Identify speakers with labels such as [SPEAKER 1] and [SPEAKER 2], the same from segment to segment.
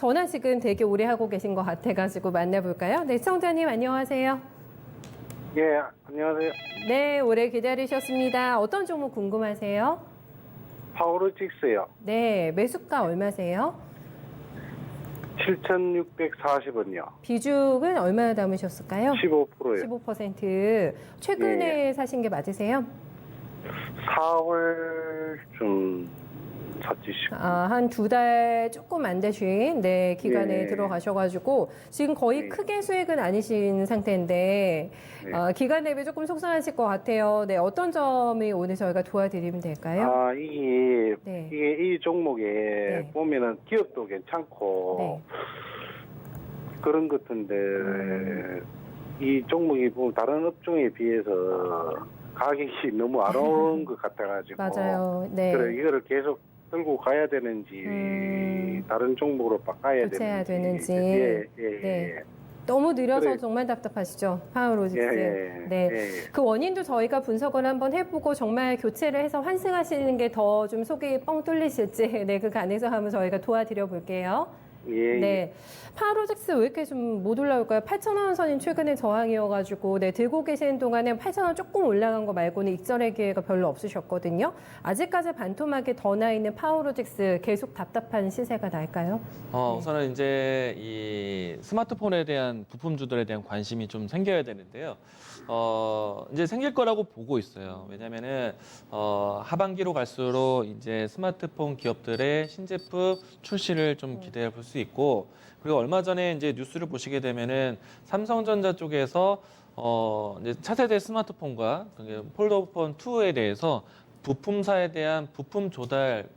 [SPEAKER 1] 전화 지금 되게 오래 하고 계신 것 같아가지고 만나볼까요? 네, 시청자님 안녕하세요.
[SPEAKER 2] 예, 안녕하세요.
[SPEAKER 1] 네, 오래 기다리셨습니다. 어떤 종목 궁금하세요?
[SPEAKER 2] 파워로직스요.
[SPEAKER 1] 네, 매수가 얼마세요?
[SPEAKER 2] 7,640원이요.
[SPEAKER 1] 비중은 얼마나 담으셨을까요?
[SPEAKER 2] 15%요.
[SPEAKER 1] 15%. 최근에 사신 게 맞으세요?
[SPEAKER 2] 4월쯤 샀지.
[SPEAKER 1] 한 2달 조금 안 되신 기간에
[SPEAKER 2] 예.
[SPEAKER 1] 들어가셔가지고 지금 거의
[SPEAKER 2] 예.
[SPEAKER 1] 크게 수익은 아니신 상태인데
[SPEAKER 2] 예.
[SPEAKER 1] 기간 대비 조금 속상하실 것 같아요. 네, 어떤 점이 오늘 저희가 도와드리면 될까요?
[SPEAKER 2] 이게
[SPEAKER 1] 네.
[SPEAKER 2] 이 종목에
[SPEAKER 1] 네.
[SPEAKER 2] 보면은 기업도 괜찮고
[SPEAKER 1] 네.
[SPEAKER 2] 그런 것 같은데 이 종목이 보면 다른 업종에 비해서 가격이 너무 안 오른 것 같아가지고
[SPEAKER 1] 맞아요. 네.
[SPEAKER 2] 그래 이거를 계속 들고 가야 되는지 다른 종목으로 바꿔야
[SPEAKER 1] 교체해야 되는지.
[SPEAKER 2] 예.
[SPEAKER 1] 네. 너무 느려서
[SPEAKER 2] 그래.
[SPEAKER 1] 정말 답답하시죠? 파워로직스.
[SPEAKER 2] 예.
[SPEAKER 1] 네.
[SPEAKER 2] 예.
[SPEAKER 1] 그 원인도 저희가 분석을 한번 해보고 정말 교체를 해서 환승하시는 게 더 좀 속이 뻥 뚫리실지 네, 그 간에서 한번 저희가 도와드려 볼게요.
[SPEAKER 2] 예.
[SPEAKER 1] 네. 파워로직스 왜 이렇게 좀 못 올라올까요? 8,000원 선이 최근에 저항이어가지고 네, 들고 계시는 동안에 8,000원 조금 올라간 거 말고는 익절의 기회가 별로 없으셨거든요. 아직까지 반토막이 더 나 있는 파워로직스 계속 답답한 시세가 날까요?
[SPEAKER 3] 우선은 이제 이 스마트폰에 대한 부품주들에 대한 관심이 좀 생겨야 되는데요. 이제 생길 거라고 보고 있어요. 왜냐면은 하반기로 갈수록 이제 스마트폰 기업들의 신제품 출시를 좀 기대해 볼 수 있고, 그리고 얼마 전에 이제 뉴스를 보시게 되면은 삼성전자 쪽에서 이제 차세대 스마트폰과 폴더폰 2에 대해서 부품사에 대한 부품 조달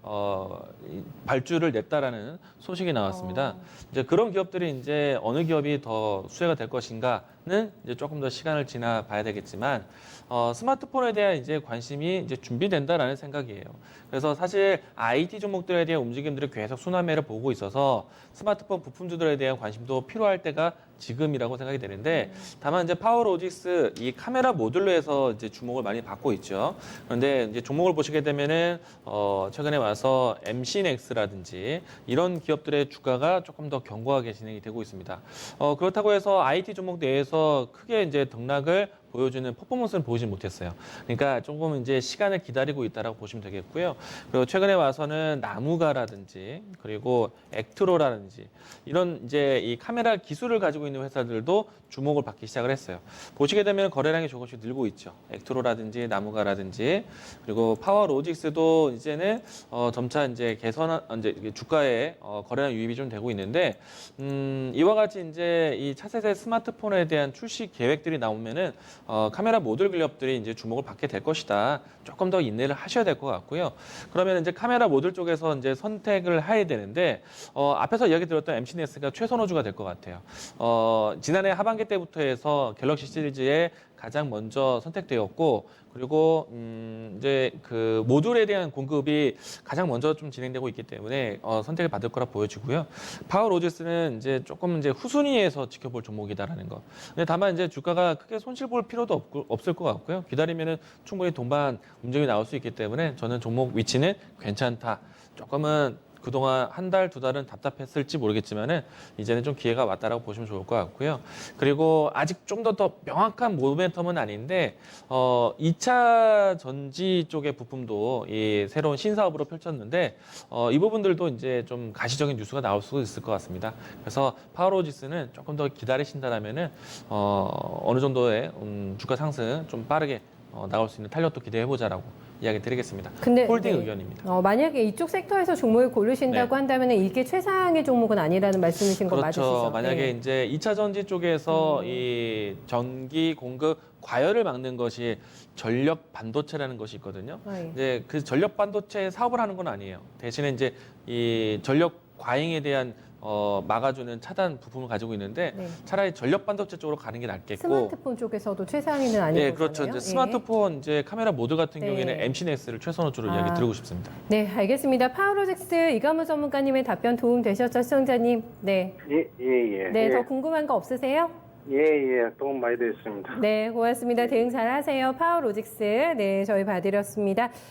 [SPEAKER 3] 발주를 냈다라는 소식이 나왔습니다. 이제 그런 기업들이 이제 어느 기업이 더 수혜가 될 것인가는 이제 조금 더 시간을 지나 봐야 되겠지만 스마트폰에 대한 이제 관심이 이제 준비된다라는 생각이에요. 그래서 사실 IT 종목들에 대한 움직임들이 계속 순환매를 보고 있어서 스마트폰 부품주들에 대한 관심도 필요할 때가 지금이라고 생각이 되는데, 다만 이제 파워로직스 이 카메라 모듈로 해서 이제 주목을 많이 받고 있죠. 그런데 이제 종목을 보시게 되면은 최근에 와서 MC넥스라든지 이런 기업들의 주가가 조금 더 견고하게 진행이 되고 있습니다. 그렇다고 해서 IT 종목 내에서 크게 이제 등락을 보여주는 퍼포먼스는 보이지 못했어요. 그러니까 조금 이제 시간을 기다리고 있다라고 보시면 되겠고요. 그리고 최근에 와서는 나무가라든지 그리고 액트로라든지 이런 이제 이 카메라 기술을 가지고 있는 회사들도 주목을 받기 시작을 했어요. 보시게 되면 거래량이 조금씩 늘고 있죠. 액트로라든지 나무가라든지 그리고 파워로직스도 이제는 점차 이제 이제 주가에 거래량 유입이 좀 되고 있는데 이와 같이 이제 이 차세대 스마트폰에 대한 출시 계획들이 나오면은 카메라 모듈 기업들이 이제 주목을 받게 될 것이다. 조금 더 인내를 하셔야 될 것 같고요. 그러면 이제 카메라 모듈 쪽에서 이제 선택을 해야 되는데 앞에서 이야기 들었던 MC넥스가 최선호주가 될 것 같아요. 지난해 하반기 때부터 해서 갤럭시 시리즈에 가장 먼저 선택되었고, 그리고 이제 그 모듈에 대한 공급이 가장 먼저 좀 진행되고 있기 때문에 선택을 받을 거라 보여지고요. 파워로직스는 이제 조금 이제 후순위에서 지켜볼 종목이다라는 거. 근데 다만 이제 주가가 크게 손실 볼 필요도 없을 것 같고요. 기다리면은 충분히 동반 움직임이 나올 수 있기 때문에 저는 종목 위치는 괜찮다. 조금은 그동안 한 달, 두 달은 답답했을지 모르겠지만은 이제는 좀 기회가 왔다라고 보시면 좋을 것 같고요. 그리고 아직 좀 더 명확한 모멘텀은 아닌데 2차 전지 쪽의 부품도 이 새로운 신사업으로 펼쳤는데 이 부분들도 이제 좀 가시적인 뉴스가 나올 수 있을 것 같습니다. 그래서 파워로직스는 조금 더 기다리신다라면은 어느 정도의 주가 상승 좀 빠르게 나올 수 있는 탄력도 기대해보자라고 이야기 드리겠습니다.
[SPEAKER 1] 근데
[SPEAKER 3] 홀딩 의견입니다.
[SPEAKER 1] 만약에 이쪽 섹터에서 종목을 고르신다고
[SPEAKER 3] 네.
[SPEAKER 1] 한다면 이게 최상의 종목은 아니라는 말씀이신 거
[SPEAKER 3] 그렇죠.
[SPEAKER 1] 맞으시죠?
[SPEAKER 3] 만약에
[SPEAKER 1] 네.
[SPEAKER 3] 이제 2차 전지 쪽에서 이 전기 공급 과열을 막는 것이 전력 반도체라는 것이 있거든요.
[SPEAKER 1] 예.
[SPEAKER 3] 이제 그 전력 반도체 사업을 하는 건 아니에요. 대신에 이제 이 전력 과잉에 대한 막아주는 차단 부품을 가지고 있는데
[SPEAKER 1] 네.
[SPEAKER 3] 차라리 전력 반도체 쪽으로 가는 게 낫겠고.
[SPEAKER 1] 스마트폰 쪽에서도 최상위는 아니고.
[SPEAKER 3] 네, 그렇죠. 이제 스마트폰 이제 카메라 모듈 같은
[SPEAKER 1] 네.
[SPEAKER 3] 경우에는 MC넥스를 최선호주로 이야기 드리고 싶습니다.
[SPEAKER 1] 네, 알겠습니다. 파워로직스 이가무 전문가님의 답변 도움 되셨죠, 시청자님? 네.
[SPEAKER 2] 예.
[SPEAKER 1] 네, 더 궁금한 거 없으세요?
[SPEAKER 2] 예. 도움 많이 됐습니다.
[SPEAKER 1] 네, 고맙습니다. 대응 잘 하세요. 파워로직스. 네, 저희 봐드렸습니다.